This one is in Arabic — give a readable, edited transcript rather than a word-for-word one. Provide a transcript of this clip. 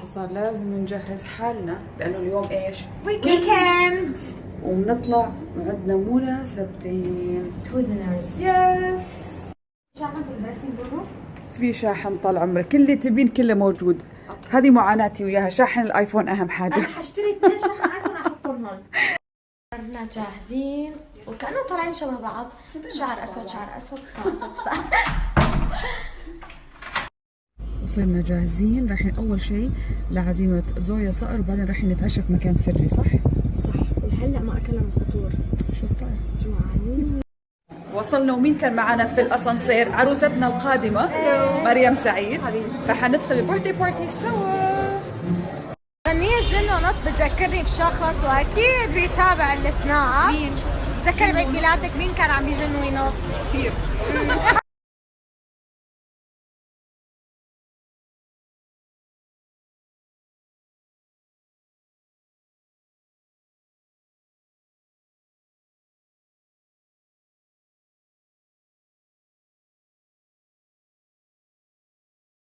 فصار لازم نجهز حالنا لانه اليوم ايش؟ ويكند. وبنطلع وعندنا مناسبتين. تو دينرز. يس. شاحن في الباسين برو؟ في شاحن طال عمرك، كل اللي تبين كله موجود. هذه معاناتي وياها، شاحن الايفون اهم حاجه. انا حاشتري 2 شاحن ايفون احطهم هون. صرنا جاهزين وكأنه طالعين شبه بعض. شعر اسود شعر اسود فستان اسود فستان. وصلنا جاهزين، رايحين اول شيء لعزيمه زويا صقر وبعدين رايحين نتعشى في مكان سري، صح؟ صح. ولهلا ما اكلنا الفطور. شطار. جوعانين. وصلنا ومين كان معنا في الاسانسير؟ عروستنا القادمه مريم سعيد. فحندخل البيرثدي بارتي سوا. غنية جن ونط بتذكرني بشخص واكيد بيتابع السناب. مين؟ بتذكر بعيد ميلادك مين كان عم بيجن وينط؟ كثير.